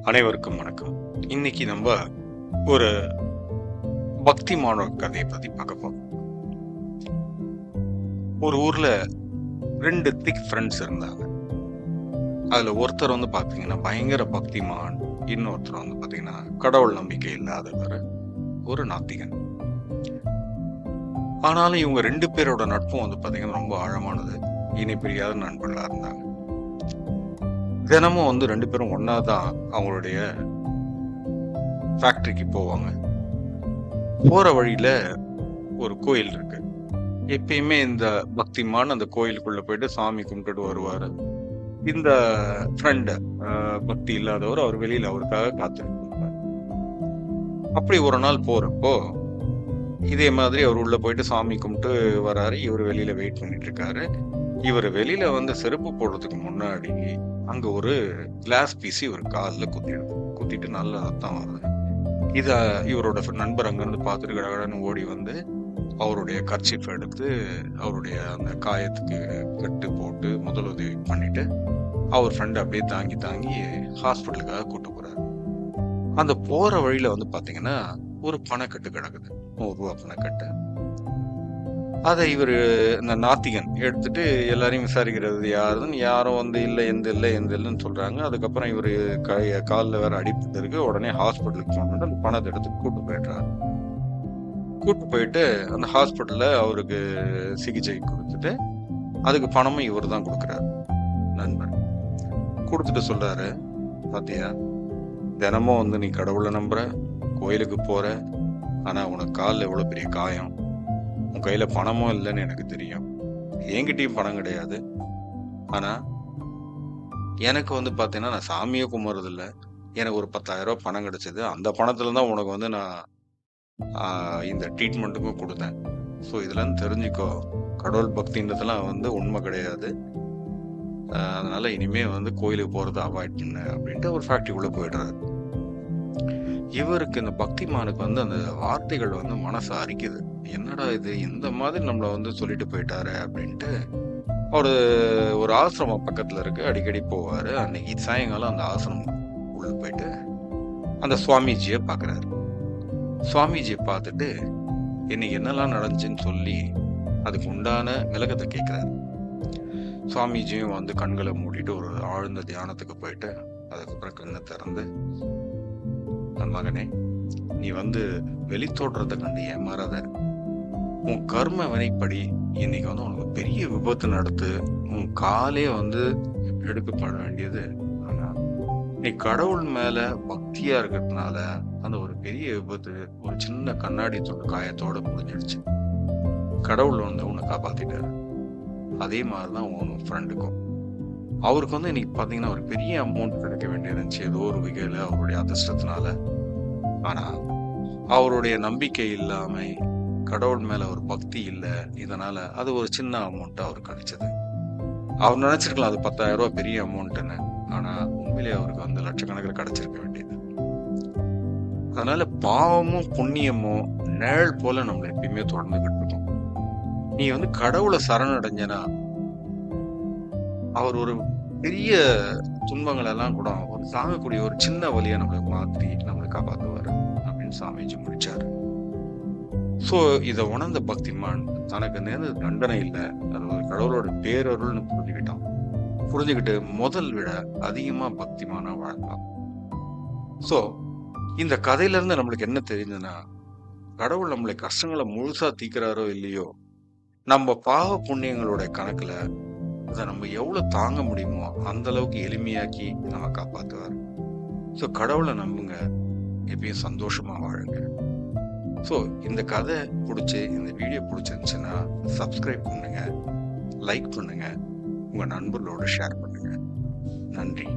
அனைவருக்கும் வணக்கம். இன்னைக்கு நம்ம ஒரு பக்திமான கதையை பத்தி பார்க்க போறோம். ஒரு ஊர்ல 2 திக் ஃப்ரெண்ட்ஸ் இருந்தாங்க. அதுல ஒருத்தர் பாத்தீங்கன்னா பயங்கர பக்திமான், இன்னொருத்தர் பாத்தீங்கன்னா கடவுள் நம்பிக்கை இல்லாதவர், ஒரு நாத்திகன். ஆனாலும் இவங்க 2 பேரோட நட்பும் பாத்தீங்கன்னா ரொம்ப ஆழமானது, இணை பிரியாத நண்பர்களா இருந்தாங்க. தினமும் 2 பேரும் ஒன்னாதான் அவங்களுடைய ஃபேக்டரிக்கு போவாங்க. போற வழியில ஒரு கோயில் இருக்கு. எப்பயுமே இந்த பக்திமான் அந்த கோயிலுக்குள்ள போயிட்டு சாமி கும்பிட்டுட்டு வருவாரு. இந்த ஃப்ரெண்ட் பக்தி இல்லாதவர் அவர் வெளியில அவருக்காக காத்திருப்பார். அப்படி ஒரு நாள் போறப்போ இதே மாதிரி அவர் உள்ள போயிட்டு சாமி கும்பிட்டு வராரு. இவர் வெளியில வெயிட் பண்ணிட்டு இருக்காரு. இவர் வெளியில செருப்பு போடுறதுக்கு முன்னாடி அங்க ஒரு கிளாஸ் பீஸ் இவர் காலில் குத்திட்டு நல்ல ரத்தம் வருது. இத இவரோட நண்பர் அங்கிருந்து பார்த்துட்டு கடகடன்னு ஓடி அவருடைய கர்ச்சீஃப் எடுத்து அவருடைய அந்த காயத்துக்கு கட்டு போட்டு முதலுதவி பண்ணிட்டு அவர் ஃப்ரெண்ட் அப்படியே தாங்கி ஹாஸ்பிட்டலுக்காக கூட்டு போறாரு. அந்த போற வழியில பாத்தீங்கன்னா ஒரு பணக்கட்டு கிடக்குது, 100 ரூபாய் பணக்கட்டு. அதை இவர் இந்த நாத்திகன் எடுத்துட்டு எல்லாரையும் விசாரிக்கிறது யாருன்னு, யாரும் இல்ல எந்த இல்லைன்னு சொல்றாங்க. அதுக்கப்புறம் இவரு காலில் வேற அடிபட்டு இருக்கு. உடனே ஹாஸ்பிட்டலுக்கு போனோம்னா அந்த பணத்தை எடுத்து கூட்டு போயிடுறாரு. கூட்டு போயிட்டு அந்த ஹாஸ்பிட்டல்ல அவருக்கு சிகிச்சை கொடுத்துட்டு அதுக்கு பணமும் இவர் தான் கொடுக்குறாரு. நண்பர் கொடுத்துட்டு சொல்றாரு, பாத்தியா, தினமும் நீ கடவுளை நம்புற, கோயிலுக்கு போற, ஆனா உனக்கு காலில் எவ்வளவு பெரிய காயம், உன் கையில பணமும் இல்லைன்னு எனக்கு தெரியும், என்கிட்டயும் பணம் கிடையாது. ஆனா எனக்கு பாத்தீங்கன்னா நான் சாமியை கும்பிட்றது இல்லை, எனக்கு ஒரு 10,000 ரூபாய் பணம் கிடைச்சது. அந்த பணத்துல தான் உனக்கு நான் இந்த ட்ரீட்மெண்ட்டுக்கும் கொடுத்தேன். ஸோ இதுல தெரிஞ்சுக்கோ, கடவுள் பக்தின்றதெல்லாம் உண்மை கிடையாது. அதனால இனிமே கோயிலுக்கு போறதை அவாய்ட் பண்ணு அப்படின்ட்டு ஒரு ஃபேக்டரிக்குள்ள போயிடுறாரு. இவருக்கு இந்த பக்திமானுக்கு அந்த வார்த்தைகள் மனசை அரிக்குது. என்னடா இது, இந்த மாதிரி நம்மள சொல்லிட்டு போயிட்டாரு அப்படின்ட்டு ஒரு ஆசிரமம் பக்கத்துல இருக்கு, அடிக்கடி போவாரு. அன்னைக்கு சாயங்காலம் அந்த ஆசிரமம் உள்ள போயிட்டு அந்த சுவாமிஜியை பாக்குறாரு. சுவாமிஜியை பார்த்துட்டு இன்னைக்கு என்னெல்லாம் நடந்துச்சுன்னு சொல்லி அதுக்கு உண்டான விளக்கத்தை கேட்கிறாரு. சுவாமிஜியும் கண்களை மூடிட்டு ஒரு ஆழ்ந்த தியானத்துக்கு போயிட்டு அதுக்கப்புறம் கண்ணை திறந்து, மகனே, நீ வெளித்தோற்றத்தை கண்டு ஏமாறாத, உன் கர்ம வினைப்படி இன்னைக்கு உனக்கு பெரிய விபத்து நடத்து, உன் காலே எடுக்கப்பட வேண்டியது. ஆனா நீ கடவுள் மேல பக்தியா இருக்கிறதுனால அந்த ஒரு பெரிய விபத்து ஒரு சின்ன கண்ணாடி துண்டு காயத்தோட முடிஞ்சிடுச்சு. கடவுள் உன்னை காப்பாத்திட்டாரு. அதே மாதிரிதான் உன் ஃப்ரெண்டுக்கும். அவருக்கு இன்னைக்கு பாத்தீங்கன்னா ஒரு பெரிய அமௌண்ட் கிடைக்க வேண்டியிருந்துச்சு ஏதோ ஒரு வகையில அவருடைய அதிர்ஷ்டத்தினால. ஆனா அவருடைய நம்பிக்கை இல்லாம, கடவுள் மேல ஒரு பக்தி இல்லை, இதனால அது ஒரு சின்ன அமௌண்ட் அவருக்கு கிடைச்சது. அவர் நினைச்சிருக்கலாம் அது 10,000 ரூபாய் பெரிய அமௌண்ட்னு. ஆனா உண்மையிலேயே அவருக்கு லட்சக்கணக்கில் கிடைச்சிருக்க வேண்டியது. அதனால பாவமும் புண்ணியமும் நிழல் போல நம்மளை எப்பயுமே தொடர்ந்துகிட்டு இருக்கும். நீ கடவுளை சரணடைஞ்சனா அவர் ஒரு பெரிய துன்பங்கள் எல்லாம் கூட ஒரு தாங்கக்கூடிய ஒரு சின்ன வழியை நம்மளுக்கு மாற்றி நம்மளை காப்பாற்றுவாரு அப்படின்னு சாமிஜி முடிச்சாரு. சோ இத உணர்ந்த பக்திமான் தனக்கு நேர்ந்த தண்டனை இல்லை, அது ஒரு கடவுளோட பேரருள்னு புரிஞ்சுக்கிட்டு முதல் விட அதிகமா பக்திமானா வாழ்ந்தான். சோ இந்த கதையில இருந்து நம்மளுக்கு என்ன தெரியுதுன்னா, கடவுள் நம்மளை கஷ்டங்களை முழுசா தீக்கிறாரோ இல்லையோ, நம்ம பாவ புண்ணியங்களோட கணக்குல அதை நம்ம எவ்வளவு தாங்க முடியுமோ அந்த அளவுக்கு எளிமையாக்கி நம்ம காப்பாத்துவார். ஸோ கடவுளை நம்புங்க, எப்பயும் சந்தோஷமா வாழுங்க. ஸோ இந்த கதை பிடிச்சி, இந்த வீடியோ பிடிச்சிருந்துச்சுன்னா சப்ஸ்கிரைப் பண்ணுங்க, லைக் பண்ணுங்க, உங்க நண்பர்களோட ஷேர் பண்ணுங்க. நன்றி.